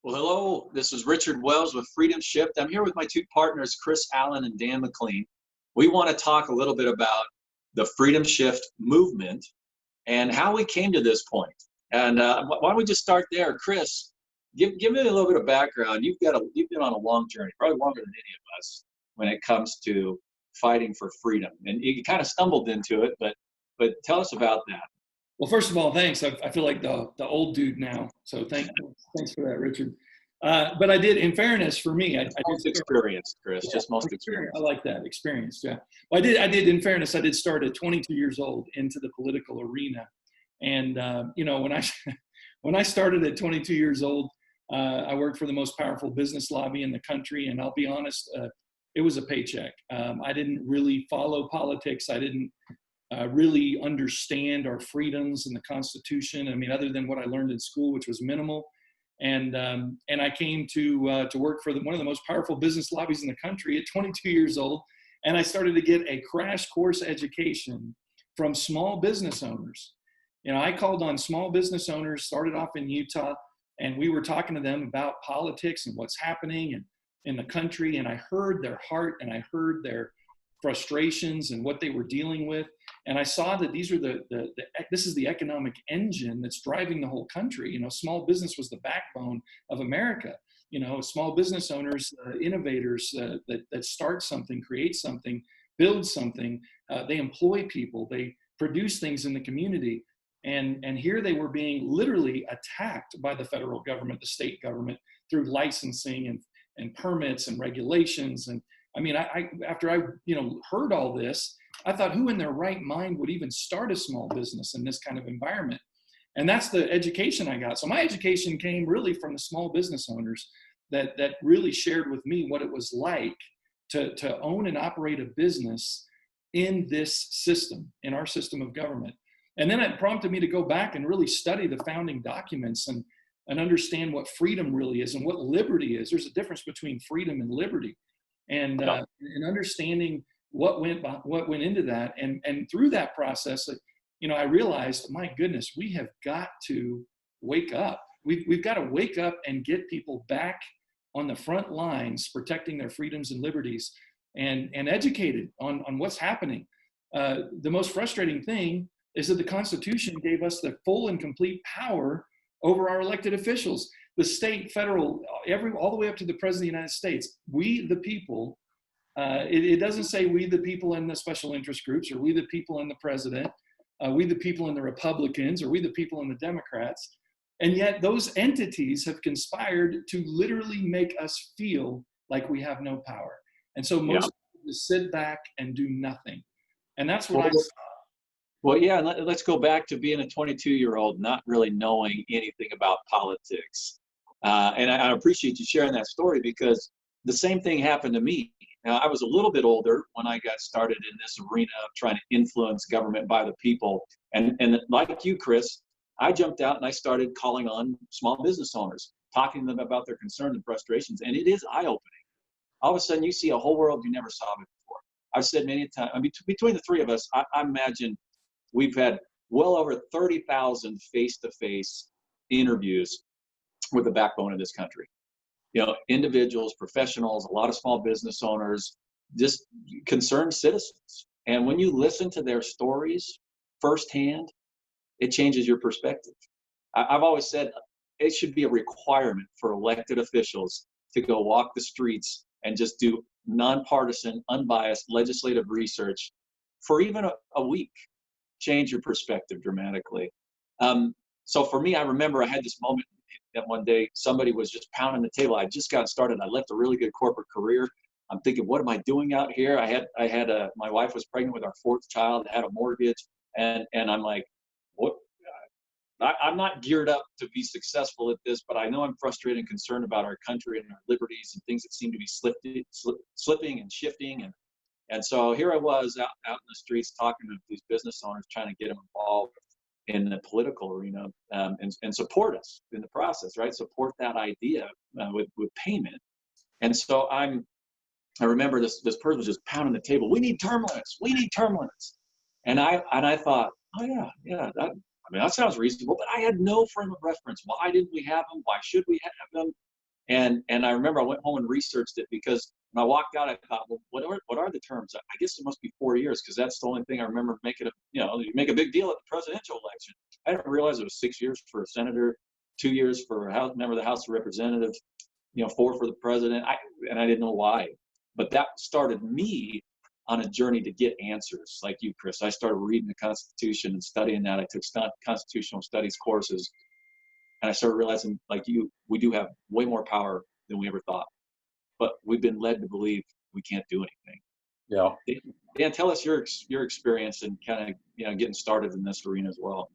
Well, hello, this is Richard Wells with FreedomSHIFT. I'm here with my two partners, Chris Allen and Dan Maclean. We want to talk a little bit about the FreedomSHIFT movement and how we came to this point. And why don't we just start there? Chris, give me a little bit of background. You've been on a long journey, probably longer than any of us, when it comes to fighting for freedom. And you kind of stumbled into it, but tell us about that. Well, first of all, thanks. I feel like the old dude now. So thanks for that, Richard. But I did, in fairness, for me, I did experienced, Chris. Yeah, just most experienced. I like that, experienced. Yeah. Well, I did. In fairness, I did start at 22 years old into the political arena, and when I started at 22 years old, I worked for the most powerful business lobby in the country, and I'll be honest, it was a paycheck. I didn't really follow politics. I didn't really understand our freedoms and the Constitution. I mean, other than what I learned in school, which was minimal. And I came to work for one of the most powerful business lobbies in the country at 22 years old. And I started to get a crash course education from small business owners. You know, I called on small business owners, started off in Utah, and we were talking to them about politics and what's happening in the country. And I heard their heart and I heard their frustrations and what they were dealing with. And I saw that these are this is the economic engine that's driving the whole country. You know, small business was the backbone of America. You know, small business owners, innovators that start something, create something, build something. They employ people. They produce things in the community. And here they were being literally attacked by the federal government, the state government, through licensing and permits and regulations. And I mean, after I heard all this, I thought, who in their right mind would even start a small business in this kind of environment? And that's the education I got. So my education came really from the small business owners that really shared with me what it was like to own and operate a business in this system, in our system of government. And then it prompted me to go back and really study the founding documents and understand what freedom really is and what liberty is. There's a difference between freedom and liberty. And understanding what went into that, and through that process, I realized, my goodness, we have got to wake up. We've got to wake up and get people back on the front lines, protecting their freedoms and liberties, and educated on what's happening. The most frustrating thing is that the Constitution gave us the full and complete power over our elected officials. The state, federal, all the way up to the President of the United States. We, the people, it doesn't say we, the people in the special interest groups, or we, the people in the president, we, the people in the Republicans, or we, the people in the Democrats. And yet those entities have conspired to literally make us feel like we have no power. And so most people just sit back and do nothing. And that's what I saw. Well, yeah, let's go back to being a 22-year-old, not really knowing anything about politics. And I appreciate you sharing that story, because the same thing happened to me. Now, I was a little bit older when I got started in this arena of trying to influence government by the people. And like you, Chris, I jumped out and I started calling on small business owners, talking to them about their concerns and frustrations. And it is eye-opening. All of a sudden, you see a whole world you never saw before. I've said many times, I mean, between the three of us, I imagine we've had well over 30,000 face-to-face interviews with the backbone of this country. You know, individuals, professionals, a lot of small business owners, just concerned citizens. And when you listen to their stories firsthand, it changes your perspective. I've always said it should be a requirement for elected officials to go walk the streets and just do nonpartisan, unbiased legislative research for even a week. Change your perspective dramatically. So for me, I remember I had this moment that one day somebody was just pounding the table. I just got started. I left a really good corporate career. I'm thinking, what am I doing out here? I had my wife was pregnant with our fourth child, had a mortgage, and I'm like, what? I'm not geared up to be successful at this, but I know I'm frustrated and concerned about our country and our liberties and things that seem to be slipping and shifting. And so here I was out in the streets talking to these business owners, trying to get them involved in the political arena and support us in the process, right? Support that idea with payment. And so I remember this person was just pounding the table. We need term limits. We need term limits. And I thought, oh yeah, that sounds reasonable. But I had no frame of reference. Why didn't we have them? Why should we have them? And I remember I went home and researched it, because when I walked out, I thought, well, what are the terms? I guess it must be 4 years, because that's the only thing I remember making you make a big deal at the presidential election. I didn't realize it was 6 years for a senator, 2 years for a member of the House of Representatives, 4 for the president. And I didn't know why. But that started me on a journey to get answers, like you, Chris. I started reading the Constitution and studying that. I took constitutional studies courses, and I started realizing, like you, we do have way more power than we ever thought. But we've been led to believe we can't do anything. Yeah. Dan, tell us your experience and kind of getting started in this arena as well.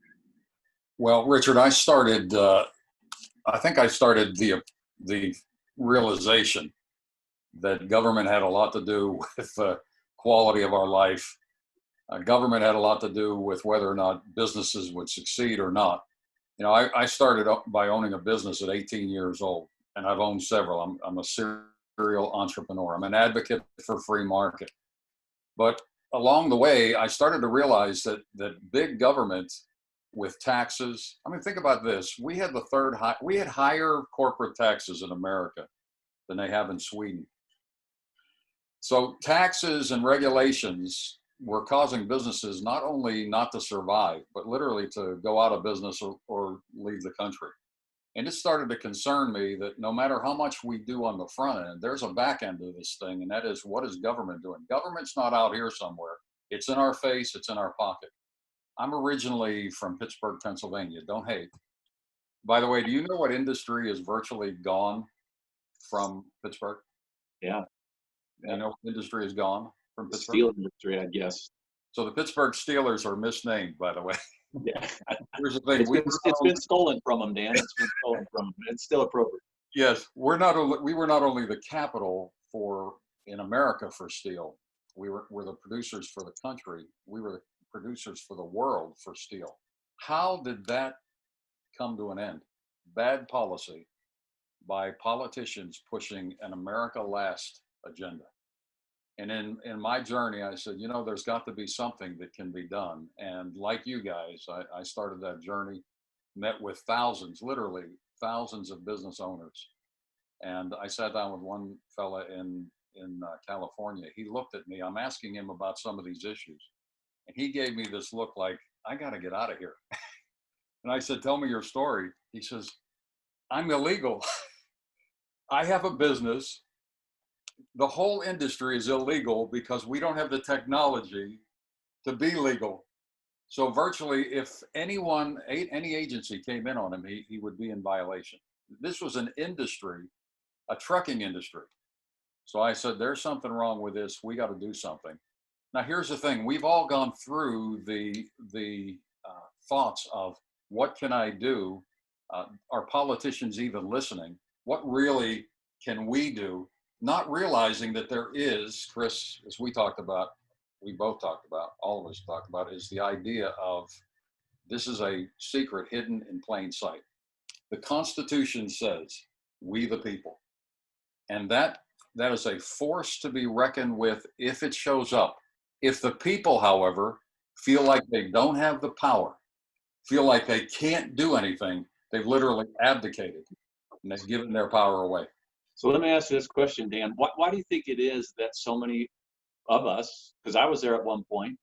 Well, Richard, I started. I think I started the realization that government had a lot to do with the quality of our life. Government had a lot to do with whether or not businesses would succeed or not. I started by owning a business at 18 years old, and I've owned several. I'm a serial entrepreneur. I'm an advocate for free market. But along the way, I started to realize that big government with taxes. I mean, think about this. We had we had higher corporate taxes in America than they have in Sweden. So taxes and regulations were causing businesses not only not to survive, but literally to go out of business or leave the country. And it started to concern me that no matter how much we do on the front end, there's a back end to this thing, and that is, what is government doing? Government's not out here somewhere. It's in our face. It's in our pocket. I'm originally from Pittsburgh, Pennsylvania. Don't hate. By the way, do you know what industry is virtually gone from Pittsburgh? Yeah. You know what industry is gone from Pittsburgh? Steel industry, I guess. So the Pittsburgh Steelers are misnamed, by the way. Yeah. Here's the thing. It's been stolen from them, Dan. It's been stolen from them. It's still appropriate. Yes, we were not only the capital in America for steel. We're the producers for the country. We were the producers for the world for steel. How did that come to an end? Bad policy by politicians pushing an America Last agenda. And in my journey, I said, there's got to be something that can be done. And like you guys, I started that journey, met with literally thousands of business owners. And I sat down with one fella in California. He looked at me. I'm asking him about some of these issues. And he gave me this look like, I got to get out of here. And I said, tell me your story. He says, I'm illegal. I have a business. The whole industry is illegal because we don't have the technology to be legal. So virtually, if any agency came in on him, he would be in violation. This was an industry, a trucking industry. So I said, there's something wrong with this. We got to do something. Now, here's the thing. We've all gone through the thoughts of, what can I do? Are politicians even listening? What really can we do? Not realizing that there is, Chris, as we both talked about, all of us talked about, is the idea of, this is a secret hidden in plain sight. The Constitution says, we the people. And that is a force to be reckoned with if it shows up. If the people, however, feel like they don't have the power, feel like they can't do anything, they've literally abdicated and they've given their power away. So let me ask you this question, Dan. Why do you think it is that so many of us, because I was there at one point,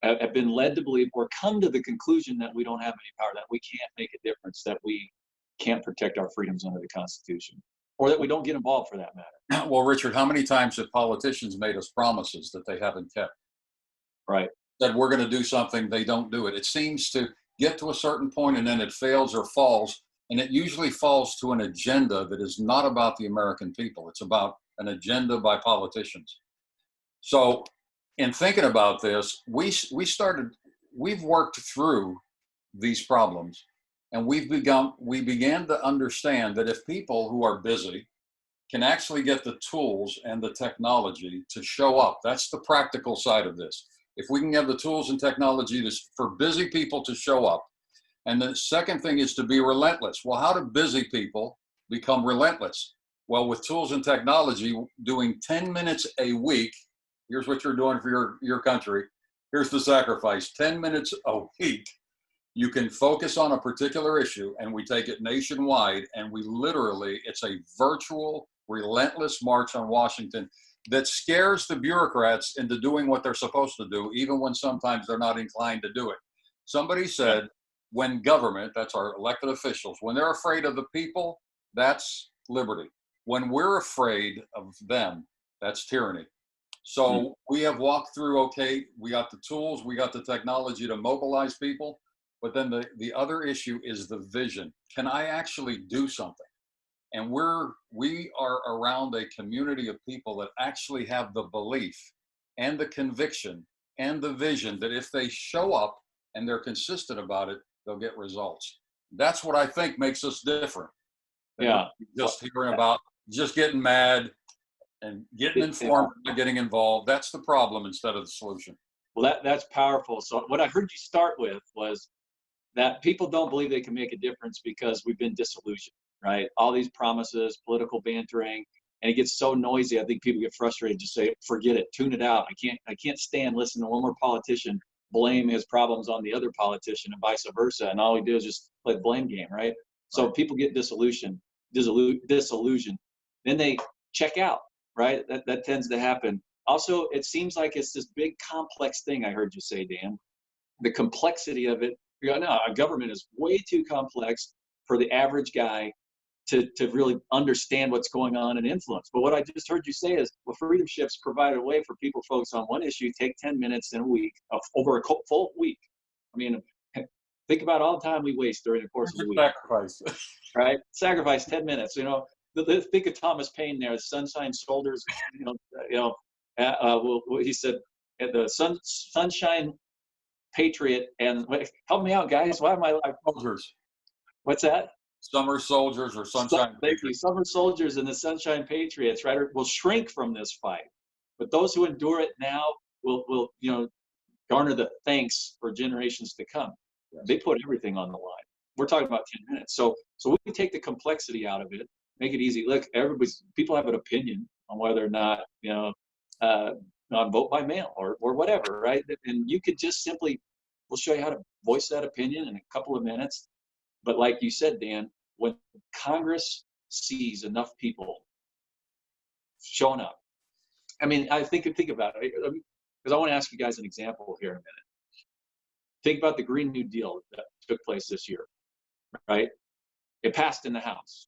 have been led to believe or come to the conclusion that we don't have any power, that we can't make a difference, that we can't protect our freedoms under the Constitution, or that we don't get involved for that matter? Well, Richard, how many times have politicians made us promises that they haven't kept? Right. That we're going to do something, they don't do it. It seems to get to a certain point and then it fails or falls. And it usually falls to an agenda that is not about the American people. It's about an agenda by politicians. So in thinking about this, we've worked through these problems, and we began to understand that if people who are busy can actually get the tools and the technology to show up, that's the practical side of this. If we can have the tools and technology for busy people to show up. And the second thing is to be relentless. Well, how do busy people become relentless? Well, with tools and technology, doing 10 minutes a week, here's what you're doing for your country. Here's the sacrifice, 10 minutes a week You can focus on a particular issue, and we take it nationwide, and we literally, it's a virtual, relentless march on Washington that scares the bureaucrats into doing what they're supposed to do, even when sometimes they're not inclined to do it. Somebody said, when government, that's our elected officials, when they're afraid of the people, that's liberty. When we're afraid of them, that's tyranny. So we have walked through, okay, we got the tools, we got the technology to mobilize people, but then the other issue is the vision. Can I actually do something? And we are around a community of people that actually have the belief and the conviction and the vision that if they show up and they're consistent about it, they'll get results. That's what I think makes us different. Yeah. Just hearing about just getting mad and getting informed, and getting involved. That's the problem instead of the solution. Well, that's powerful. So what I heard you start with was that people don't believe they can make a difference because we've been disillusioned, right? All these promises, political bantering, and it gets so noisy. I think people get frustrated, just say, forget it, tune it out. I can't stand listening to one more politician blame his problems on the other politician and vice versa. And all we do is just play the blame game, right? So people get disillusioned. Then they check out, right? That tends to happen. Also, it seems like it's this big complex thing I heard you say, Dan. The complexity of it, you go, no, our government is way too complex for the average guy to really understand what's going on and influence. But what I just heard you say is, well, Freedom Shift's provided a way for people to focus on one issue, take 10 minutes in a week, over a full week. I mean, think about all the time we waste during the course of the week. Sacrifice. Right? Sacrifice 10 minutes, Think of Thomas Paine there, Sunshine Soldiers, he said, the Sunshine Patriot, and help me out, guys. Why am I like Soldiers? What's that? Summer Soldiers or Sunshine Patriots. Summer Soldiers and the Sunshine Patriots, right, will shrink from this fight, but those who endure it now will garner the thanks for generations to come. Yes. They put everything on the line. We're talking about 10 minutes, so we can take the complexity out of it, make it easy. Look, people have an opinion on whether or not vote by mail or whatever, right? And you could just simply, we'll show you how to voice that opinion in a couple of minutes. But like you said, Dan, when Congress sees enough people showing up, I mean, I think about it, because I want to ask you guys an example here in a minute. Think about the Green New Deal that took place this year, right? It passed in the House,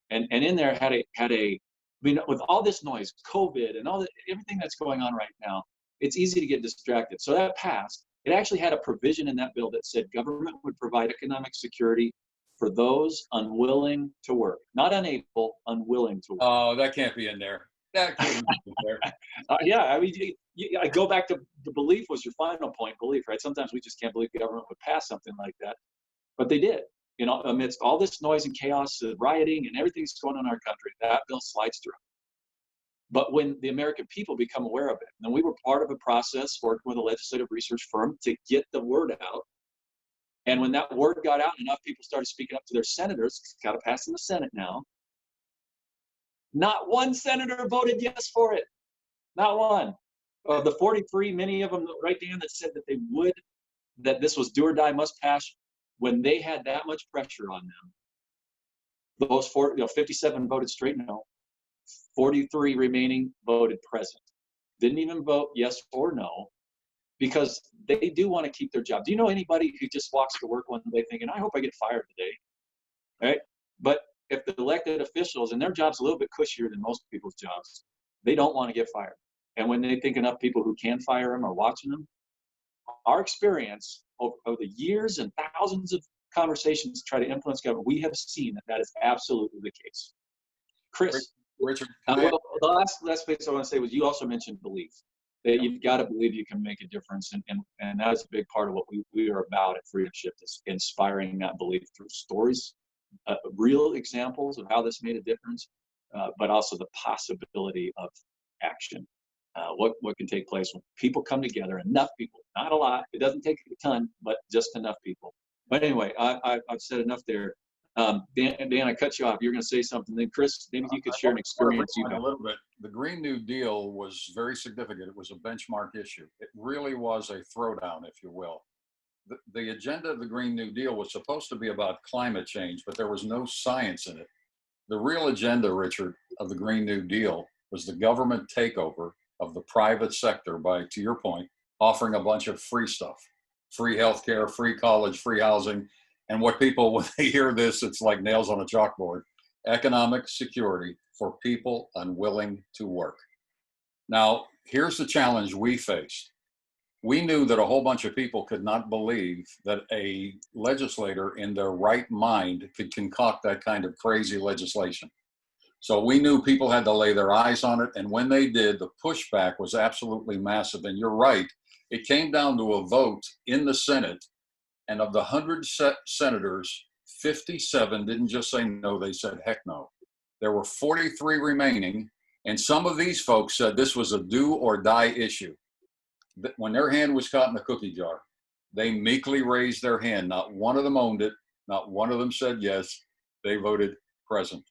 and in there had a with all this noise, COVID, and everything that's going on right now, it's easy to get distracted. So that passed. It actually had a provision in that bill that said government would provide economic security for those unwilling to work, not unable, unwilling to work. Oh, that can't be in there. That can't be in there. Yeah, I mean, I go back to the belief was your final point, belief, right? Sometimes we just can't believe the government would pass something like that, but they did. Amidst all this noise and chaos, rioting, and everything that's going on in our country, that bill slides through. But when the American people become aware of it, and we were part of a process working with a legislative research firm to get the word out. And when that word got out, enough people started speaking up to their senators. It's got to pass in the Senate now. Not one senator voted yes for it. Not one. Of the 43, many of them, right, Dan, that said that they would, that this was do or die, must pass. When they had that much pressure on them, those 57 voted straight no. 43 remaining voted present. Didn't even vote yes or no, because they do want to keep their job. Do you know anybody who just walks to work one day thinking, I hope I get fired today, right? But if the elected officials, and their job's a little bit cushier than most people's jobs, they don't want to get fired. And when they think enough people who can fire them are watching them, our experience over the years and thousands of conversations to try to influence government, we have seen that is absolutely the case. Chris. Richard, the last place I want to say was, you also mentioned belief, that you've got to believe you can make a difference, and that is a big part of what we are about at Freedom Shift, is inspiring that belief through stories, real examples of how this made a difference, but also the possibility of action. What can take place when people come together, enough people, not a lot, it doesn't take a ton, but just enough people. But anyway, I've said enough there. Dan, I cut you off. You're going to say something. Then, Chris, maybe you could share an experience you had. A little bit. The Green New Deal was very significant. It was a benchmark issue. It really was a throwdown, if you will. the agenda of the Green New Deal was supposed to be about climate change, but there was no science in it. The real agenda, Richard, of the Green New Deal was the government takeover of the private sector by, to your point, offering a bunch of free stuff, free healthcare, free college, free housing. And what people, when they hear this, it's like nails on a chalkboard: economic security for people unwilling to work. Now, here's the challenge we faced. We knew that a whole bunch of people could not believe that a legislator in their right mind could concoct that kind of crazy legislation. So we knew people had to lay their eyes on it. And when they did, the pushback was absolutely massive. And you're right, it came down to a vote in the Senate. And of the 100 senators, 57 didn't just say no, they said heck no. There were 43 remaining. And some of these folks said this was a do or die issue. When their hand was caught in the cookie jar, they meekly raised their hand. Not one of them owned it. Not one of them said yes. They voted present.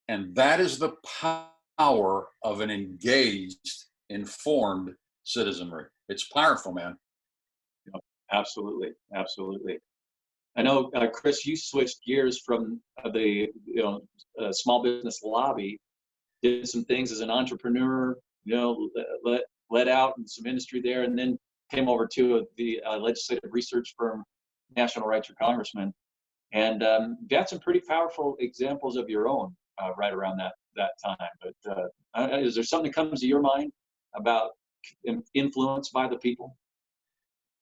And that is the power of an engaged, informed citizenry. It's powerful, man. Absolutely, absolutely. I know, Chris, you switched gears from the small business lobby, did some things as an entrepreneur, let out in some industry there, and then came over to the legislative research firm, National Writer Congressman, and got some pretty powerful examples of your own right around that time. But is there something that comes to your mind about influence by the people?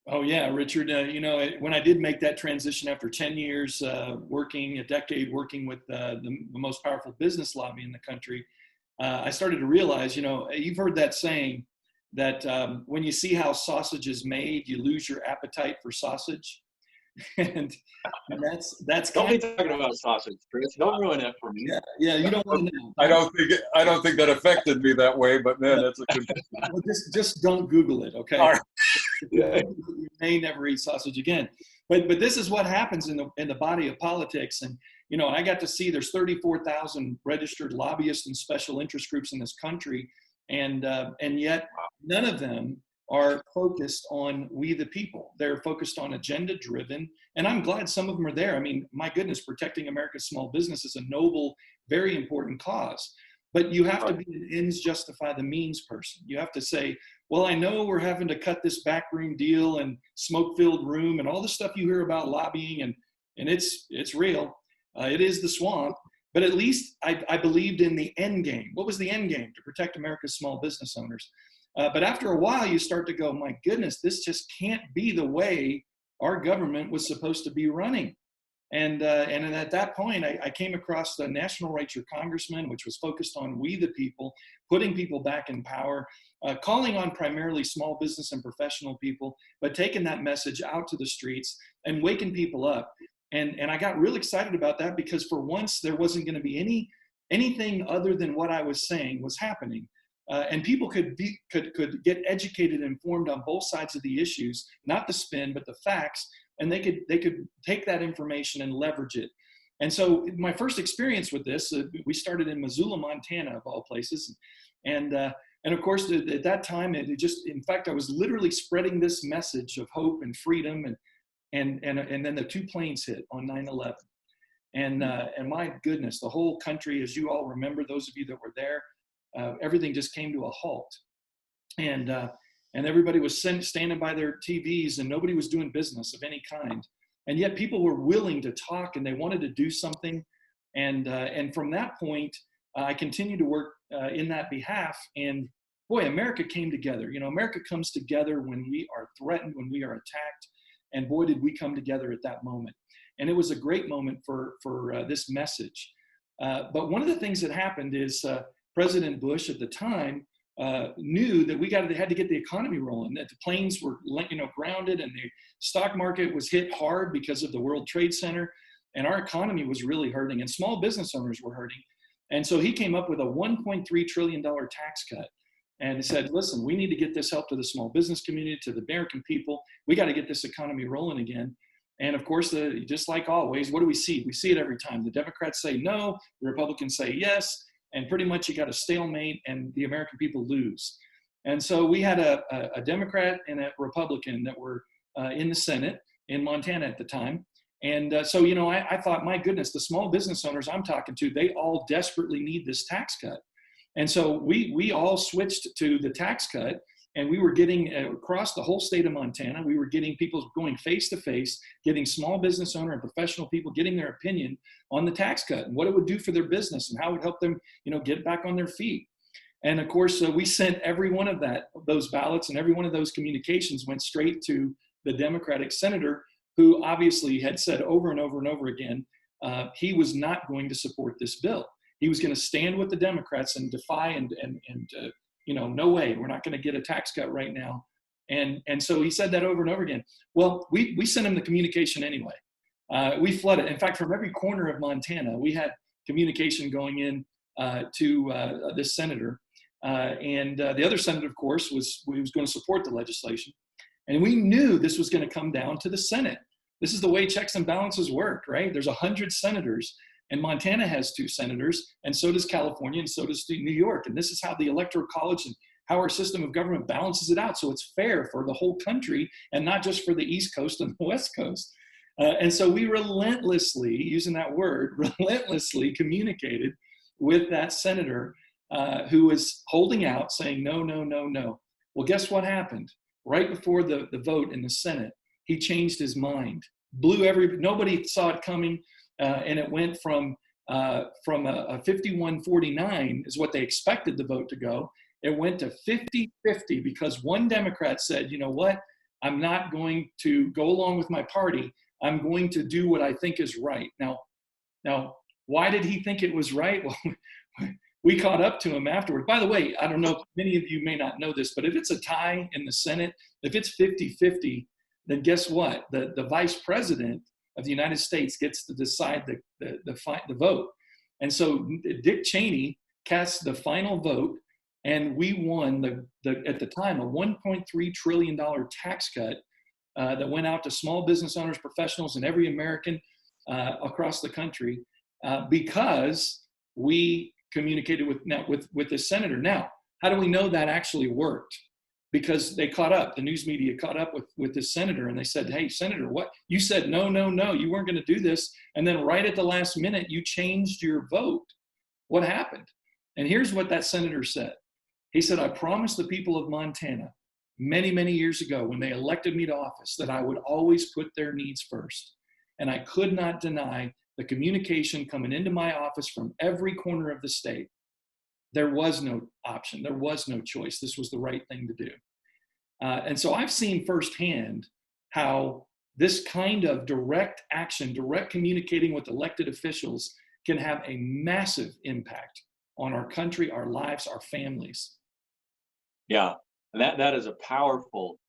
Oh yeah, Richard. When I did make that transition after 10 years, a decade working with the most powerful business lobby in the country, I started to realize, you've heard that saying that when you see how sausage is made, you lose your appetite for sausage. and that's don't be talking about sausage, Chris. Don't ruin it for me. Yeah, you don't want to know. I don't think that affected me that way, but man, that's a good. Well, just don't Google it, okay? All right. You may never eat sausage again. But this is what happens in the body of politics. And I got to see there's 34,000 registered lobbyists and special interest groups in this country, and yet none of them are focused on we the people. They're focused on agenda driven, and I'm glad some of them are there. I mean, my goodness, protecting America's small business is a noble, very important cause. But you have to be an ends justify the means person. You have to say, well, I know we're having to cut this backroom deal and smoke-filled room and all the stuff you hear about lobbying, and it's real. It is the swamp. But at least I believed in the end game. What was the end game? To protect America's small business owners. But after a while, you start to go, my goodness, this just can't be the way our government was supposed to be running. And at that point, I came across the National Writer Congressman, which was focused on we the people, putting people back in power, calling on primarily small business and professional people, but taking that message out to the streets and waking people up. And I got real excited about that because for once there wasn't going to be anything other than what I was saying was happening. And people could get educated and informed on both sides of the issues, not the spin, but the facts, and they could take that information and leverage it. And so my first experience with this, we started in Missoula, Montana, of all places, and of course at that time in fact I was literally spreading this message of hope and freedom, and then the two planes hit on 9/11, and my goodness, the whole country, as you all remember, those of you that were there. Everything just came to a halt, and everybody was standing by their TVs, and nobody was doing business of any kind. And yet, people were willing to talk, and they wanted to do something. And from that point, I continued to work in that behalf. And boy, America came together. America comes together when we are threatened, when we are attacked. And boy, did we come together at that moment. And it was a great moment for this message. But one of the things that happened is. President Bush at the time knew that we had to get the economy rolling, that the planes were grounded and the stock market was hit hard because of the World Trade Center, and our economy was really hurting and small business owners were hurting. And so he came up with a $1.3 trillion tax cut and he said, listen, we need to get this help to the small business community, to the American people. We got to get this economy rolling again. And of course, just like always, what do we see? We see it every time. The Democrats say no, the Republicans say yes. And pretty much you got a stalemate and the American people lose. And so we had a Democrat and a Republican that were in the Senate. in Montana at the time. And so, you know, I thought, my goodness, the small business owners I'm talking to, they all desperately need this tax cut. And so we all switched to the tax cut, and we were getting across the whole state of Montana, we were getting people going face to face, getting small business owner and professional people getting their opinion on the tax cut and what it would do for their business and how it would help them, you know, get back on their feet. And of course, we sent every one of those ballots, and every one of those communications went straight to the Democratic senator, who obviously had said over and over and over again, he was not going to support this bill. He was going to stand with the Democrats and defy and you know, no way, we're not going to get a tax cut right now. And so he said that over and over again. Well, we sent him the communication anyway. We flooded. In fact, from every corner of Montana, we had communication going in to this senator. And the other senator, of course, was going to support the legislation. And we knew this was going to come down to the Senate. This is the way checks and balances work, right? There's 100 senators, and Montana has 2 senators, and so does California, and so does New York. And this is how the Electoral College and how our system of government balances it out. So it's fair for the whole country and not just for the East Coast and the West Coast. And so we relentlessly, using that word, relentlessly communicated with that senator who was holding out, saying, no, no, no, no. Well, guess what happened? Right before the vote in the Senate, he changed his mind. Nobody saw it coming. And it went from a 51-49 is what they expected the vote to go. It went to 50-50 because one Democrat said, you know what, I'm not going to go along with my party. I'm going to do what I think is right. Now, why did he think it was right? Well, we caught up to him afterward. By the way, I don't know, many of you may not know this, but if it's a tie in the Senate, if it's 50-50, then guess what? The vice president of the United States gets to decide the vote. And so Dick Cheney cast the final vote, and we won at the time a $1.3 trillion tax cut that went out to small business owners, professionals, and every American across the country because we communicated with the senator. Now, how do we know that actually worked? Because they caught up, the news media caught up with this senator, and they said, hey, Senator, what? You said, no, no, no, you weren't going to do this. And then right at the last minute, you changed your vote. What happened? And here's what that senator said. He said, I promised the people of Montana many, many years ago when they elected me to office that I would always put their needs first. And I could not deny the communication coming into my office from every corner of the state. There was no option. There was no choice. This was the right thing to do. And so I've seen firsthand how this kind of direct action, direct communicating with elected officials can have a massive impact on our country, our lives, our families. Yeah, and that is a powerful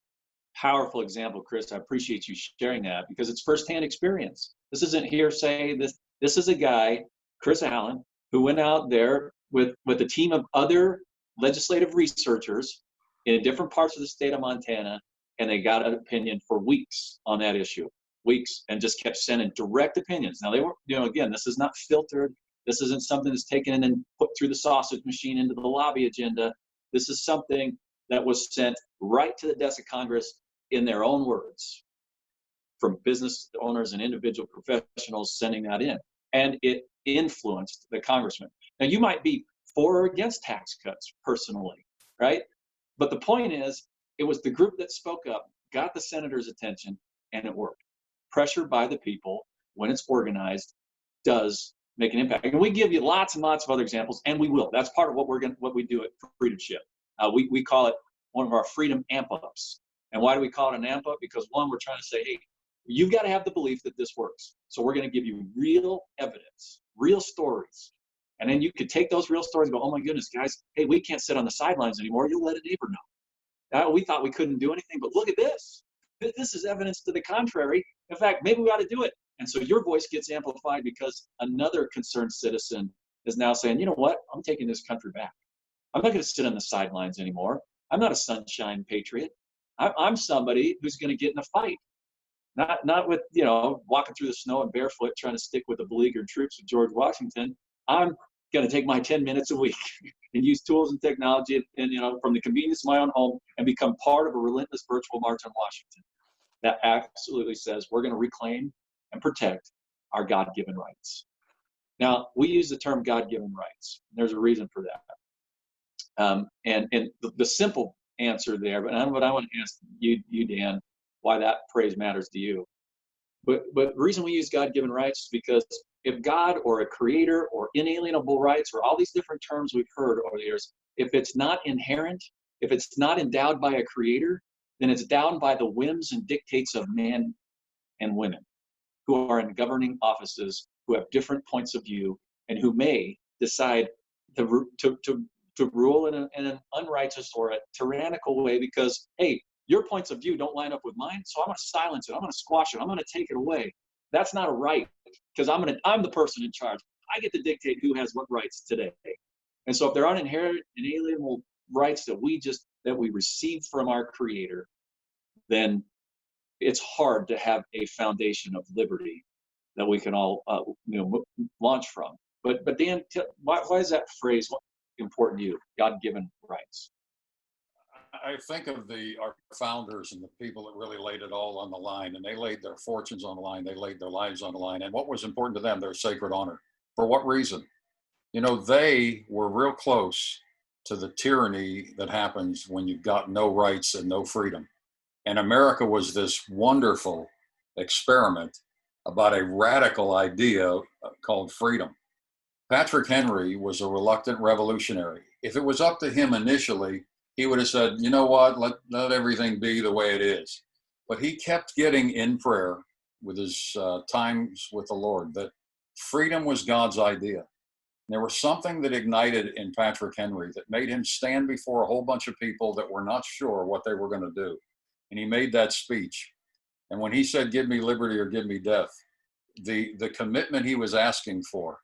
example, Chris. I appreciate you sharing that because it's firsthand experience. This isn't hearsay. This is a guy, Chris Allen, who went out there with a team of other legislative researchers in different parts of the state of Montana, and they got an opinion for weeks on that issue, and just kept sending direct opinions. Now they were, again, this is not filtered. This isn't something that's taken and then put through the sausage machine into the lobby agenda. This is something that was sent right to the desk of Congress in their own words, from business owners and individual professionals sending that in. And it influenced the congressman. Now, you might be for or against tax cuts personally, right? But the point is, it was the group that spoke up, got the senator's attention, and it worked. Pressure by the people, when it's organized, does make an impact. And we give you lots and lots of other examples, and we will. That's part of what we do at FreedomSHIFT. We call it one of our freedom amp-ups. And why do we call it an amp-up? Because one, we're trying to say, hey, you've got to have the belief that this works. So we're going to give you real evidence, real stories. And then you could take those real stories and go, oh my goodness, guys, hey, we can't sit on the sidelines anymore. You'll let a neighbor know. We thought we couldn't do anything, but look at this. This is evidence to the contrary. In fact, maybe we ought to do it. And so your voice gets amplified because another concerned citizen is now saying, you know what? I'm taking this country back. I'm not going to sit on the sidelines anymore. I'm not a sunshine patriot. I'm somebody who's going to get in a fight. Not with, walking through the snow and barefoot trying to stick with the beleaguered troops of George Washington. I'm going to take my 10 minutes a week and use tools and technology and from the convenience of my own home and become part of a relentless virtual march on Washington. that absolutely says we're going to reclaim and protect our God-given rights. Now, we use the term God-given rights. There's a reason for that. And the simple answer there, but I want to ask you, Dan, why that phrase matters to you. But the reason we use God-given rights is because if God or a creator or inalienable rights or all these different terms we've heard over the years, if it's not inherent, if it's not endowed by a creator, then it's endowed by the whims and dictates of men and women who are in governing offices, who have different points of view, and who may decide to rule in an unrighteous or a tyrannical way because, hey, your points of view don't line up with mine, so I'm going to silence it. I'm going to squash it. I'm going to take it away. That's not a right because I'm the person in charge. I get to dictate who has what rights today. And so if there aren't inherent and inalienable rights that we receive from our Creator, then it's hard to have a foundation of liberty that we can all launch from. But Dan, why is that phrase important to you? God-given rights. I think of our founders and the people that really laid it all on the line, and they laid their fortunes on the line, they laid their lives on the line, and what was important to them, their sacred honor. For what reason? They were real close to the tyranny that happens when you've got no rights and no freedom. And America was this wonderful experiment about a radical idea called freedom. Patrick Henry was a reluctant revolutionary. If it was up to him initially, he would have said, you know what, let everything be the way it is. But he kept getting in prayer with his times with the Lord that freedom was God's idea. And there was something that ignited in Patrick Henry that made him stand before a whole bunch of people that were not sure what they were going to do. And he made that speech. And when he said, give me liberty or give me death, the commitment he was asking for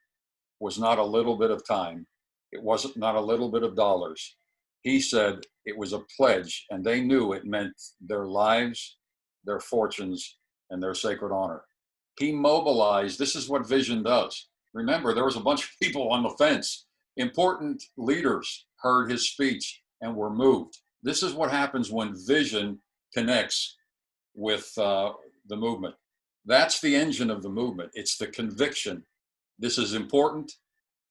was not a little bit of time. It wasn't not a little bit of dollars. He said it was a pledge, and they knew it meant their lives, their fortunes, and their sacred honor. He mobilized. This is what vision does. Remember, there was a bunch of people on the fence. Important leaders heard his speech and were moved. This is what happens when vision connects with the movement. That's the engine of the movement. It's the conviction. This is important.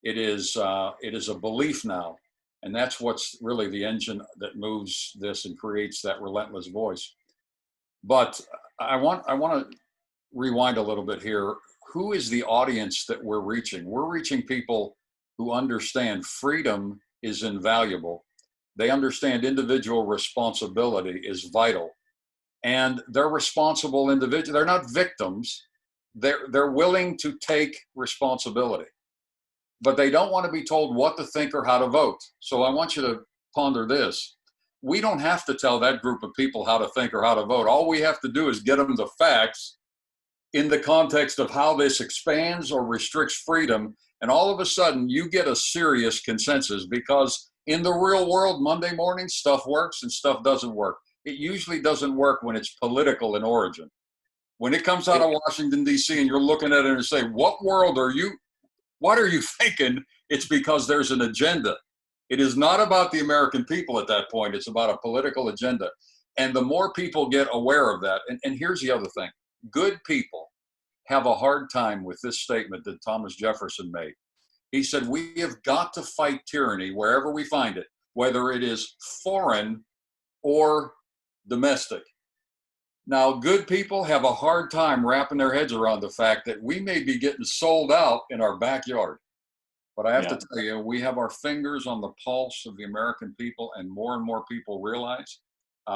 It is a belief now. And that's what's really the engine that moves this and creates that relentless voice. But I want to rewind a little bit here. Who is the audience that we're reaching? We're reaching people who understand freedom is invaluable. They understand individual responsibility is vital. And they're responsible individuals. They're not victims. They're willing to take responsibility. But they don't want to be told what to think or how to vote. So I want you to ponder this. We don't have to tell that group of people how to think or how to vote. All we have to do is get them the facts in the context of how this expands or restricts freedom. And all of a sudden, you get a serious consensus because in the real world, Monday morning, stuff works and stuff doesn't work. It usually doesn't work when it's political in origin. When it comes out of Washington, D.C., and you're looking at it and say, what are you thinking? It's because there's an agenda. It is not about the American people at that point. It's about a political agenda. And the more people get aware of that, and here's the other thing. Good people have a hard time with this statement that Thomas Jefferson made. He said, we have got to fight tyranny wherever we find it, whether it is foreign or domestic. Now, good people have a hard time wrapping their heads around the fact that we may be getting sold out in our backyard. But I have to tell you, we have our fingers on the pulse of the American people, and more people realize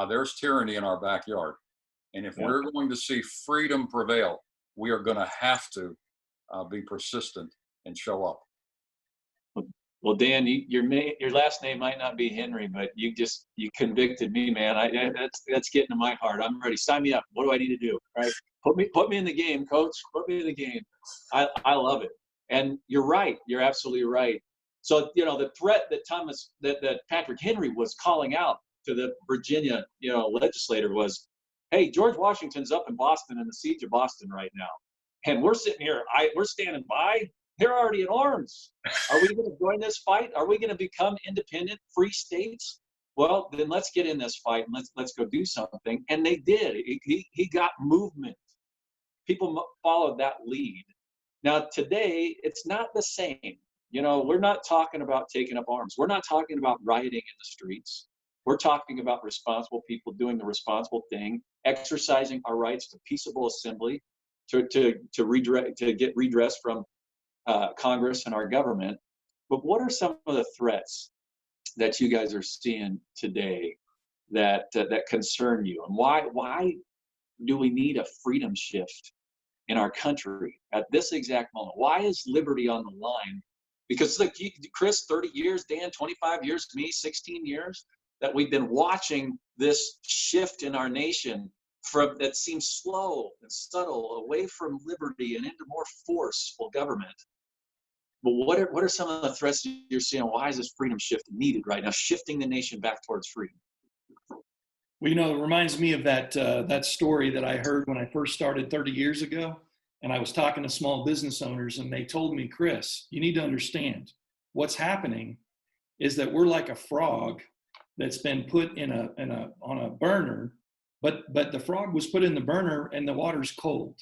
there's tyranny in our backyard. And if we're going to see freedom prevail, we are going to have to be persistent and show up. Well, Dan, your last name might not be Henry, but you convicted me, man. That's getting to my heart. I'm ready. Sign me up. What do I need to do? Right? Put me in the game, coach. Put me in the game. I love it. And you're right. You're absolutely right. So the threat that Patrick Henry was calling out to the Virginia legislator was, hey, George Washington's up in Boston in the siege of Boston right now, and we're sitting here. We're standing by. They're already in arms. Are we going to join this fight? Are we going to become independent, free states? well, then let's get in this fight and let's go do something. And they did. He got movement. People followed that lead. Now today, it's not the same. You know, we're not talking about taking up arms. We're not talking about rioting in the streets. We're talking about responsible people doing the responsible thing, exercising our rights to peaceable assembly, to get redress from Congress and our government. But what are some of the threats that you guys are seeing today that concern you, and why do we need a freedom shift in our country at this exact moment? Why is liberty on the line? Because look, Chris, 30 years, Dan, 25 years, me, 16 years, that we've been watching this shift in our nation from that seems slow and subtle away from liberty and into more forceful government. But what are some of the threats you're seeing? Why is this freedom shift needed right now, shifting the nation back towards freedom? Well, you know, it reminds me of that story that I heard when I first started 30 years ago. And I was talking to small business owners, and they told me, Chris, you need to understand what's happening is that we're like a frog that's been put on a burner, but the frog was put in the burner and the water's cold.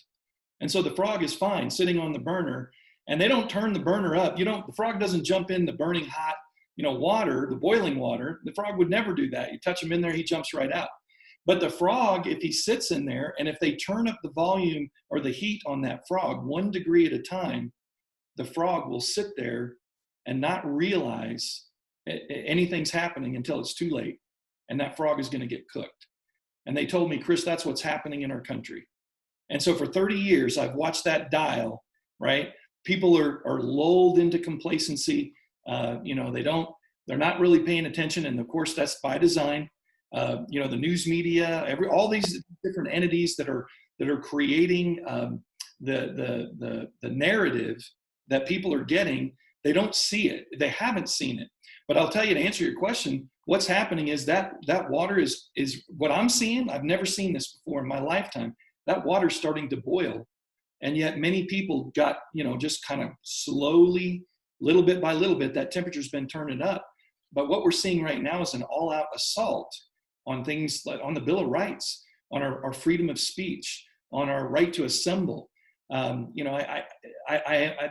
And so the frog is fine sitting on the burner, and they don't turn the burner up. The frog doesn't jump in the burning hot, water, the boiling water. The frog would never do that. You touch him in there, he jumps right out. But the frog, if he sits in there, and if they turn up the volume or the heat on that frog 1 degree at a time, the frog will sit there and not realize anything's happening until it's too late. And that frog is going to get cooked. And they told me, Chris, that's what's happening in our country. And so for 30 years, I've watched that dial, right? People are lulled into complacency. They're not really paying attention. And of course, that's by design. The news media, all these different entities that are creating the narrative that people are getting, they don't see it. They haven't seen it. But I'll tell you, to answer your question, what's happening is that water is what I'm seeing. I've never seen this before in my lifetime. That water's starting to boil. And yet many people got, just kind of slowly, little bit by little bit, that temperature's been turning up. But what we're seeing right now is an all-out assault on things like on the Bill of Rights, on our freedom of speech, on our right to assemble.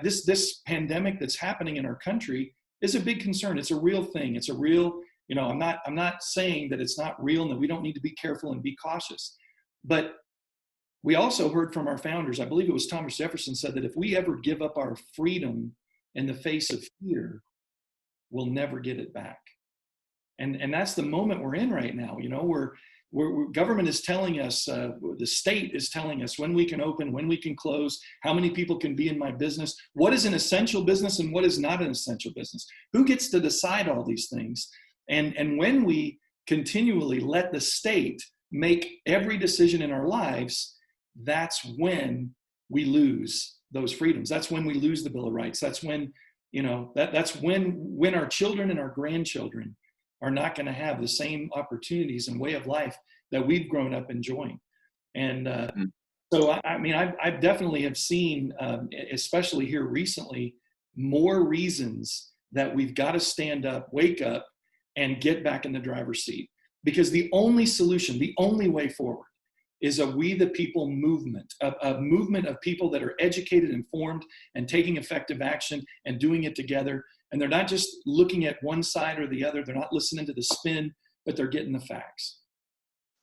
This pandemic that's happening in our country is a big concern. It's a real thing. It's a real, I'm not saying that it's not real and that we don't need to be careful and be cautious. But we also heard from our founders, I believe it was Thomas Jefferson, said that if we ever give up our freedom in the face of fear, we'll never get it back. And that's the moment we're in right now. We're government is telling us, the state is telling us when we can open, when we can close, how many people can be in my business, what is an essential business and what is not an essential business. Who gets to decide all these things? And when we continually let the state make every decision in our lives, that's when we lose those freedoms. That's when we lose the Bill of Rights. That's when, that's when our children and our grandchildren are not going to have the same opportunities and way of life that we've grown up enjoying. And so, I definitely have seen, especially here recently, more reasons that we've got to stand up, wake up, and get back in the driver's seat. Because the only solution, the only way forward is a we the people movement, a movement of people that are educated, informed, and taking effective action and doing it together. And they're not just looking at one side or the other. They're not listening to the spin, but they're getting the facts.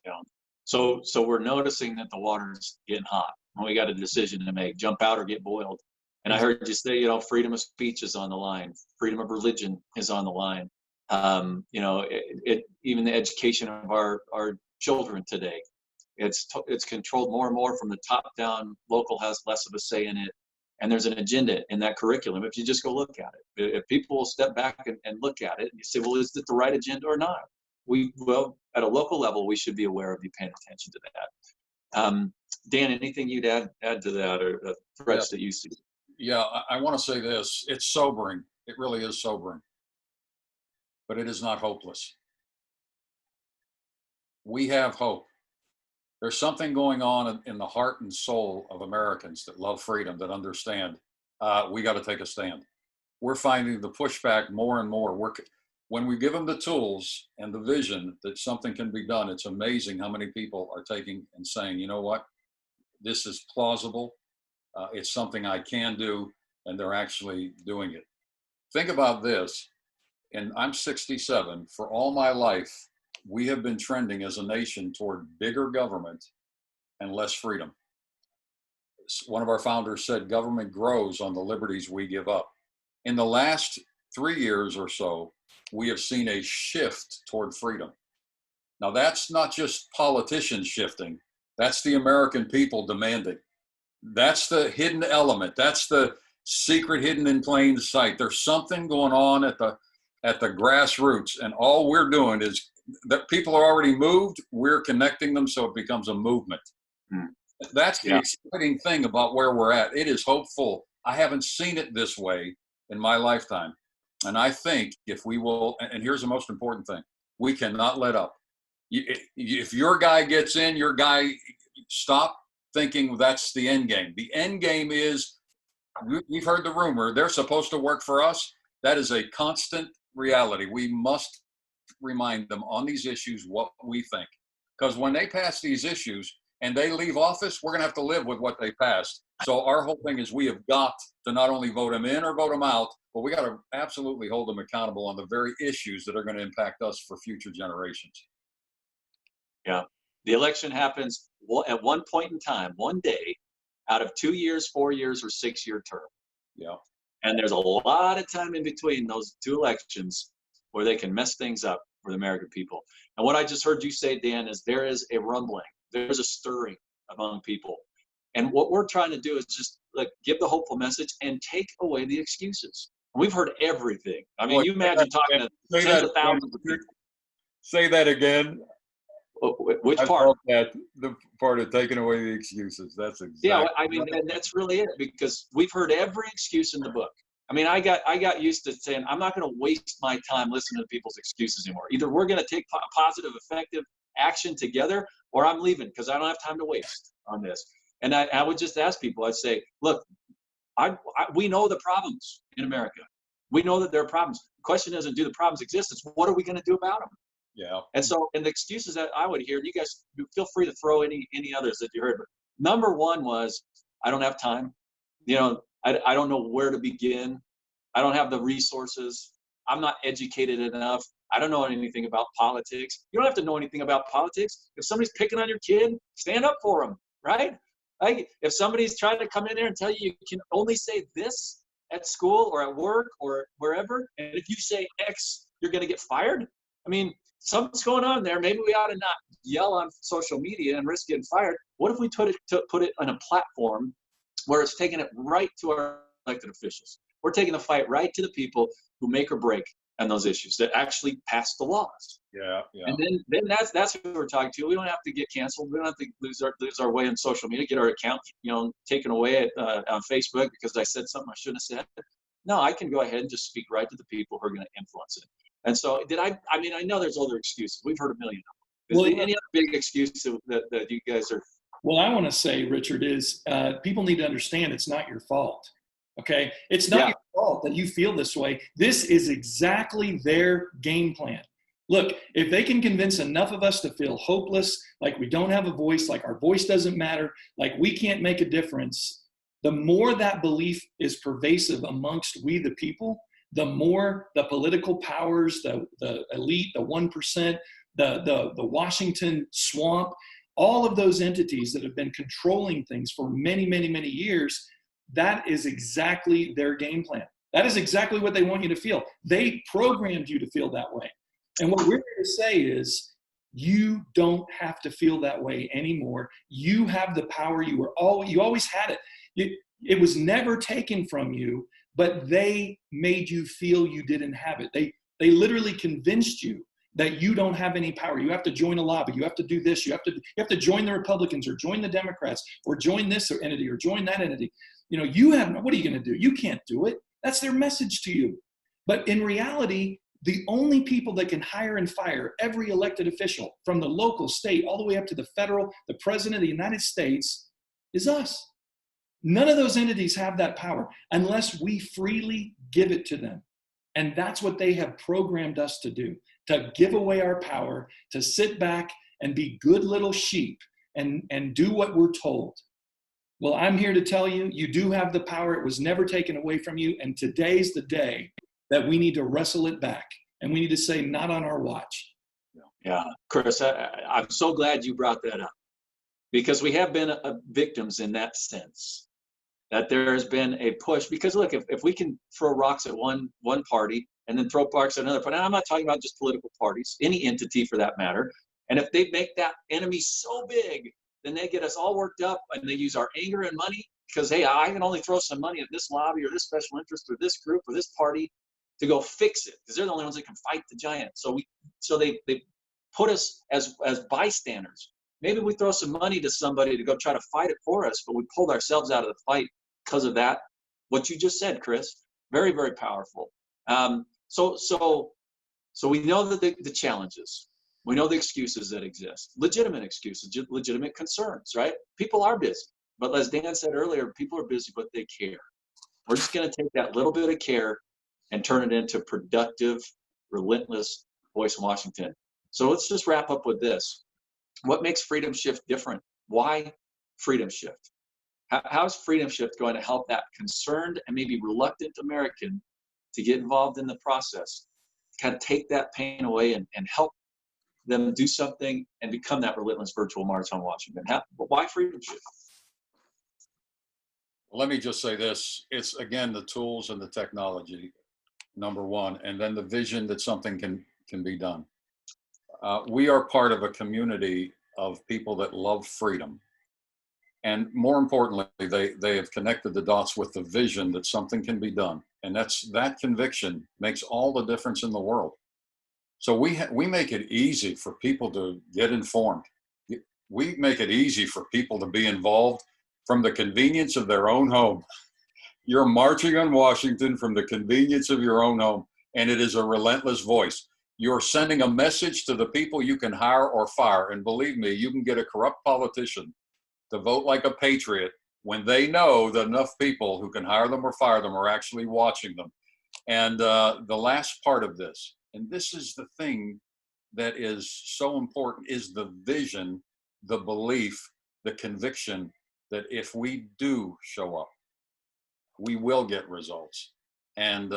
Yeah. So we're noticing that the water's getting hot. And we got a decision to make: jump out or get boiled. And I heard you say, freedom of speech is on the line. Freedom of religion is on the line. Even the education of our children today, it's controlled more and more from the top down. Local has less of a say in it. And there's an agenda in that curriculum. If you just go look at it, if people will step back and look at it, and you say, well, is it the right agenda or not? At a local level, we should be aware of, be paying attention to that. Dan, anything you'd add to that, or threats that you see? Yeah, I want to say this. It's sobering. It really is sobering. But it is not hopeless. We have hope. There's something going on in the heart and soul of Americans that love freedom, that understand we got to take a stand. We're finding the pushback more and more. when we give them the tools and the vision that something can be done, it's amazing how many people are taking and saying, you know what, this is plausible. It's something I can do, and they're actually doing it. Think about this, and I'm 67. For all my life, we have been trending as a nation toward bigger government and less freedom. One of our founders said, government grows on the liberties we give up. In the last 3 years or so, we have seen a shift toward freedom. Now, that's not just politicians shifting. That's the American people demanding. That's the hidden element. That's the secret hidden in plain sight. There's something going on at the grassroots, and all we're doing is that people are already moved. We're connecting them so it becomes a movement. That's the exciting thing about where we're at. It is hopeful. I haven't seen it this way in my lifetime. And I think if we will, and here's the most important thing, we cannot let up. If your guy gets in, your guy, stop thinking that's the end game. The end game is, we've heard the rumor, they're supposed to work for us. That is a constant reality. We must remind them on these issues what we think. Because when they pass these issues and they leave office, we're going to have to live with what they passed. So our whole thing is we have got to not only vote them in or vote them out, but we got to absolutely hold them accountable on the very issues that are going to impact us for future generations. Yeah. The election happens at one point in time, one day, out of 2 years, 4 years, or 6-year term. Yeah. And there's a lot of time in between those two elections where they can mess things up for the American people. And what I just heard you say, Dan, is there is a rumbling. There's a stirring among people. And what we're trying to do is just give the hopeful message and take away the excuses. We've heard everything. I mean, you imagine talking to tens of thousands of people. Say that again. Which part? The part of taking away the excuses. That's exactly. Yeah, I mean, and that's really it, because we've heard every excuse in the book. I mean, I got used to saying, I'm not going to waste my time listening to people's excuses anymore. Either we're going to take positive, effective action together, or I'm leaving because I don't have time to waste on this. And I would just ask people, I'd say, look, we know the problems in America. We know that there are problems. The question isn't, do the problems exist? It's, what are we going to do about them? Yeah. And so, and the excuses that I would hear, and you guys feel free to throw any others that you heard. But number one was, I don't have time. You know, I don't know where to begin. I don't have the resources. I'm not educated enough. I don't know anything about politics. You don't have to know anything about politics. If somebody's picking on your kid, stand up for them, right? Like, if somebody's trying to come in there and tell you can only say this at school or at work or wherever, and if you say X, you're going to get fired. I mean, something's going on there. Maybe we ought to not yell on social media and risk getting fired. What if we put it on a platform where it's taking it right to our elected officials? We're taking the fight right to the people who make or break on those issues that actually pass the laws. Yeah. And then that's who we're talking to. We don't have to get canceled. We don't have to lose our way on social media, get our account, taken away on Facebook because I said something I shouldn't have said. No, I can go ahead and just speak right to the people who are going to influence it. And so I know there's other excuses. We've heard a million of them. Is there any other big excuse that you guys are? Well, I want to say, Richard, is people need to understand it's not your fault. Okay? It's not your fault that you feel this way. This is exactly their game plan. Look, if they can convince enough of us to feel hopeless, like we don't have a voice, like our voice doesn't matter, like we can't make a difference, the more that belief is pervasive amongst we the people, the more the political powers, the elite, the 1%, the Washington swamp, all of those entities that have been controlling things for many, many, many years, that is exactly their game plan. That is exactly what they want you to feel. They programmed you to feel that way. And what we're here to say is, you don't have to feel that way anymore. You have the power. You always had it. It was never taken from you, but they made you feel you didn't have it. They literally convinced you that you don't have any power. You have to join a lobby. You have to do this. You have to join the Republicans or join the Democrats or join this entity or join that entity. What are you going to do? You can't do it. That's their message to you. But in reality, the only people that can hire and fire every elected official from the local, state, all the way up to the federal, the president of the United States, is us. None of those entities have that power unless we freely give it to them. And that's what they have programmed us to do, to give away our power, to sit back and be good little sheep and do what we're told. Well, I'm here to tell you, you do have the power. It was never taken away from you. And today's the day that we need to wrestle it back. And we need to say, not on our watch. Yeah, Chris, I'm so glad you brought that up, because we have been victims in that sense, that there has been a push. Because look, if we can throw rocks at one party and then throw rocks at another party, and I'm not talking about just political parties, any entity for that matter, and if they make that enemy so big, then they get us all worked up and they use our anger and money because, hey, I can only throw some money at this lobby or this special interest or this group or this party to go fix it, because they're the only ones that can fight the giant. So they put us as bystanders. Maybe we throw some money to somebody to go try to fight it for us, but we pulled ourselves out of the fight because of that. What you just said, Chris, very, very powerful. So we know that the challenges, we know the excuses that exist, legitimate excuses, legitimate concerns, right? People are busy, but as Dan said earlier, people are busy, but they care. We're just going to take that little bit of care and turn it into productive, relentless voice in Washington. So let's just wrap up with this. What makes Freedom Shift different? Why Freedom Shift? How's Freedom Shift going to help that concerned and maybe reluctant American to get involved in the process, kind of take that pain away and help them do something and become that relentless virtual march on Washington? Why Freedom Shift? Let me just say this. It's, again, the tools and the technology, number one, and then the vision that something can be done. We are part of a community of people that love freedom. And more importantly, they have connected the dots with the vision that something can be done. And that conviction makes all the difference in the world. So we make it easy for people to get informed. We make it easy for people to be involved from the convenience of their own home. You're marching on Washington from the convenience of your own home, and it is a relentless voice. You're sending a message to the people you can hire or fire. And believe me, you can get a corrupt politician to vote like a patriot when they know that enough people who can hire them or fire them are actually watching them. And the last part of this, and this is the thing that is so important, is the vision, the belief, the conviction that if we do show up, we will get results. And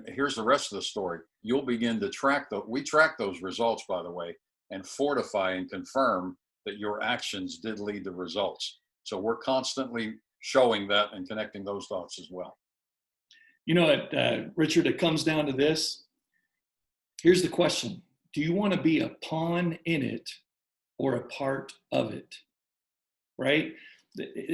here's the rest of the story. You'll begin to track we track those results, by the way, and fortify and confirm that your actions did lead to results. So we're constantly showing that and connecting those dots as well. You know, Richard, it comes down to this. Here's the question. Do you want to be a pawn in it or a part of it? Right?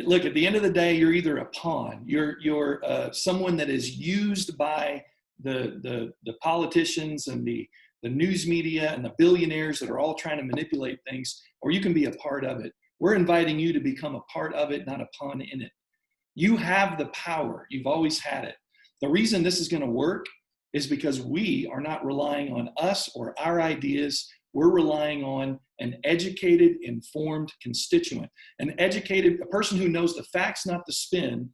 Look, at the end of the day, you're either a pawn. You're someone that is used by the politicians and the news media and the billionaires that are all trying to manipulate things, or you can be a part of it. We're inviting you to become a part of it, not a pawn in it. You have the power. You've always had it. The reason this is going to work is because we are not relying on us or our ideas. We're relying on an educated, informed constituent, a person who knows the facts, not the spin,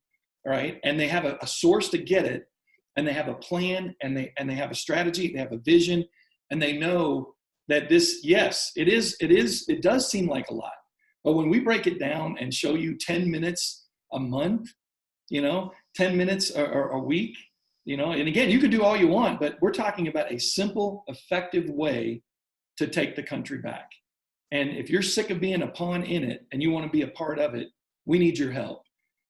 right? And they have a source to get it, and they have a plan, and they have a strategy, they have a vision, and they know that this, yes, it does seem like a lot. But when we break it down and show you 10 minutes a month, 10 minutes a week, and again, you can do all you want, but we're talking about a simple, effective way to take the country back. And if you're sick of being a pawn in it and you want to be a part of it, we need your help.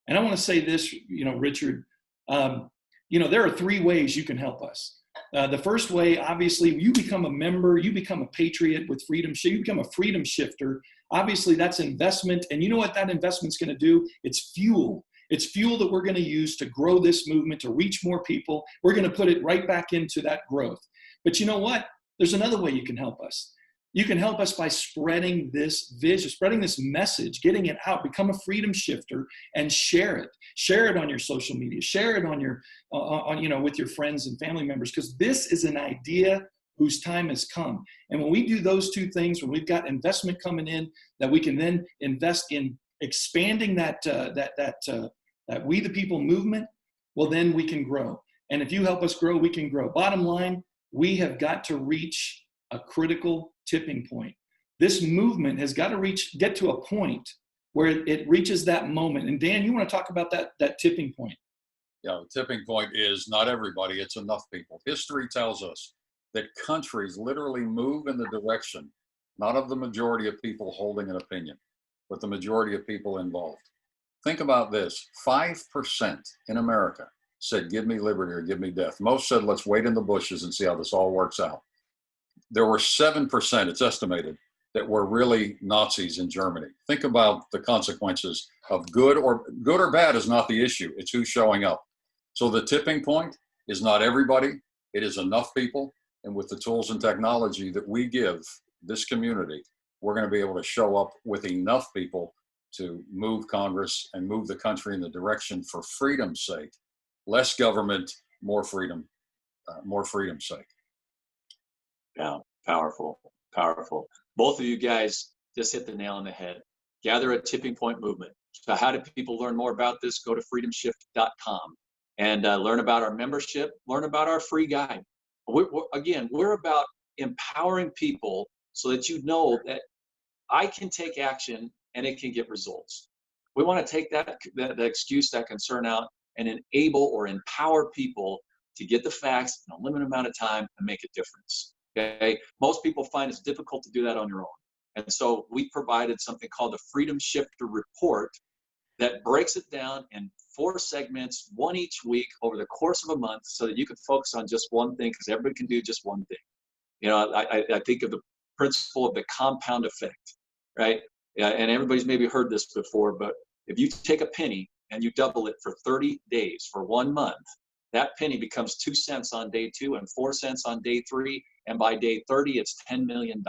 And I want to say this, Richard, there are 3 ways you can help us. The first way, obviously, you become a member, you become a patriot with Freedom Shift, you become a Freedom Shifter. Obviously, that's investment. And you know what that investment's going to do? It's fuel. It's fuel that we're going to use to grow this movement, to reach more people. We're going to put it right back into that growth. But you know what? There's another way you can help us. You can help us by spreading this vision, spreading this message, getting it out. Become a Freedom Shifter and share it. Share it on your social media. Share it on your, with your friends and family members, because this is an idea whose time has come. And when we do those 2 things, when we've got investment coming in, that we can then invest in expanding that We the People movement, well, then we can grow. And if you help us grow, we can grow. Bottom line, we have got to reach a critical tipping point. This movement has got to get to a point where it reaches that moment. And Dan, you want to talk about that tipping point? Yeah, the tipping point is not everybody, it's enough people. History tells us that countries literally move in the direction, not of the majority of people holding an opinion, but the majority of people involved. Think about this, 5% in America said, give me liberty or give me death. Most said, let's wait in the bushes and see how this all works out. There were 7%, it's estimated, that were really Nazis in Germany. Think about the consequences of good or bad is not the issue, it's who's showing up. So the tipping point is not everybody, it is enough people. And with the tools and technology that we give this community, we're going to be able to show up with enough people to move Congress and move the country in the direction for freedom's sake. Less government, more freedom, more freedom's sake. Yeah, powerful, powerful. Both of you guys just hit the nail on the head. Gather a tipping point movement. So how do people learn more about this? Go to FreedomSHIFT.com and learn about our membership, learn about our free guide. We're about empowering people so that you know that I can take action and it can get results. We want to take that excuse, that concern out and enable or empower people to get the facts in a limited amount of time and make a difference. Okay, most people find it's difficult to do that on your own. And so we provided something called the Freedom Shifter Report that breaks it down in 4 segments, one each week over the course of a month so that you can focus on just one thing because everybody can do just one thing. You know, I think of the principle of the compound effect, right? Yeah, and everybody's maybe heard this before, but if you take a penny and you double it for 30 days, for 1 month, that penny becomes 2 cents on day 2 and 4 cents on day 3. And by day 30, it's $10 million.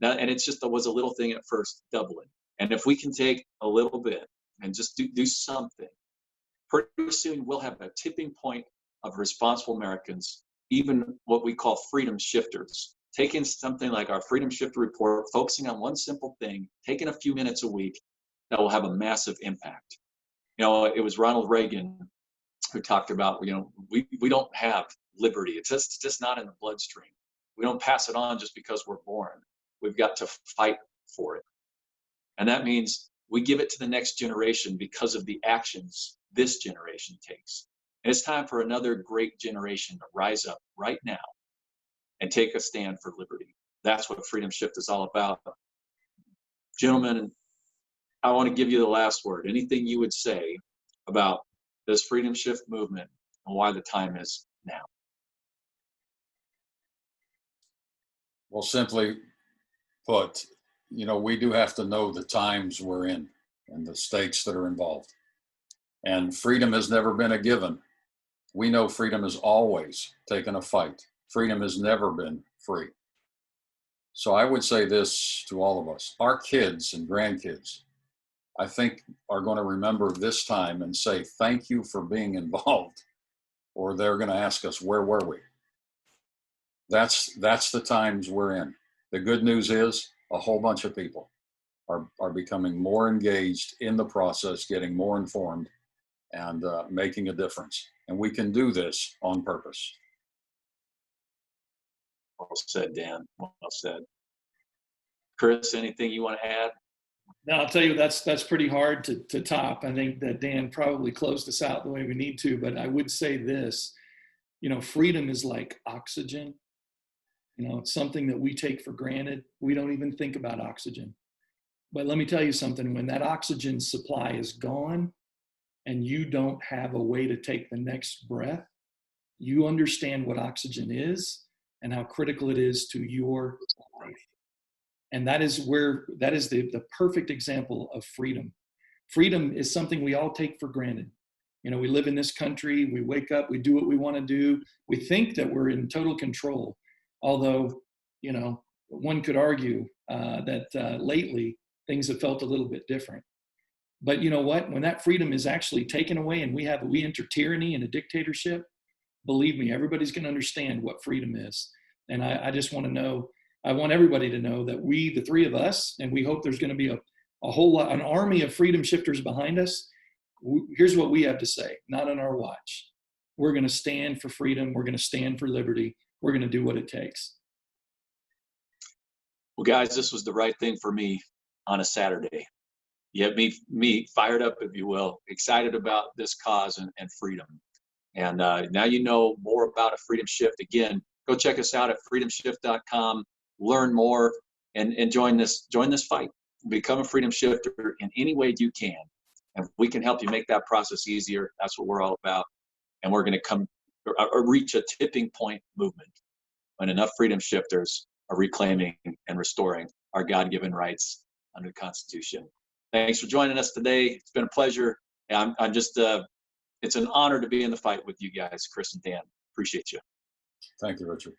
Now, and it was a little thing at first, doubling. And if we can take a little bit and just do something, pretty soon we'll have a tipping point of responsible Americans, even what we call freedom shifters, taking something like our Freedom Shifter Report, focusing on one simple thing, taking a few minutes a week, that will have a massive impact. You know, it was Ronald Reagan who talked about, you know, we don't have liberty. It's just not in the bloodstream. We don't pass it on just because we're born. We've got to fight for it. And that means we give it to the next generation because of the actions this generation takes. And it's time for another great generation to rise up right now and take a stand for liberty. That's what Freedom Shift is all about. Gentlemen, I want to give you the last word. Anything you would say about this Freedom Shift movement and why the time is now? Well, simply put, you know, we do have to know the times we're in and the stakes that are involved. And freedom has never been a given. We know freedom has always taken a fight. Freedom has never been free. So I would say this to all of us. Our kids and grandkids, I think, are going to remember this time and say, thank you for being involved, or they're going to ask us, where were we? That's the times we're in. The good news is a whole bunch of people are becoming more engaged in the process, getting more informed, and making a difference. And we can do this on purpose. Well said, Dan. Well said. Chris, anything you want to add? No, I'll tell you, that's pretty hard to top. I think that Dan probably closed us out the way we need to, but I would say this, you know, freedom is like oxygen. You know, it's something that we take for granted. We don't even think about oxygen. But let me tell you something, when that oxygen supply is gone and you don't have a way to take the next breath, you understand what oxygen is and how critical it is to your life. And that is the perfect example of freedom. Freedom is something we all take for granted. You know, we live in this country, we wake up, we do what we want to do. We think that we're in total control. Although, you know, one could argue that lately things have felt a little bit different. But you know what? When that freedom is actually taken away and we enter tyranny and a dictatorship, believe me, everybody's going to understand what freedom is. And I just want to know, I want everybody to know that we, the three of us, and we hope there's going to be a whole lot, an army of freedom shifters behind us. here's what we have to say, not on our watch. We're going to stand for freedom. We're going to stand for liberty. We're going to do what it takes. Well, guys, this was the right thing for me on a Saturday. You have me fired up, if you will, excited about this cause and freedom. And now you know more about a Freedom Shift. Again, go check us out at freedomshift.com, learn more, and join this fight. Become a Freedom Shifter in any way you can. And if we can help you make that process easier, that's what we're all about. And we're going to come or reach a tipping point movement when enough Freedom Shifters are reclaiming and restoring our God-given rights under the Constitution. Thanks for joining us today. It's been a pleasure. I'm just, it's an honor to be in the fight with you guys, Chris and Dan. Appreciate you. Thank you, Richard.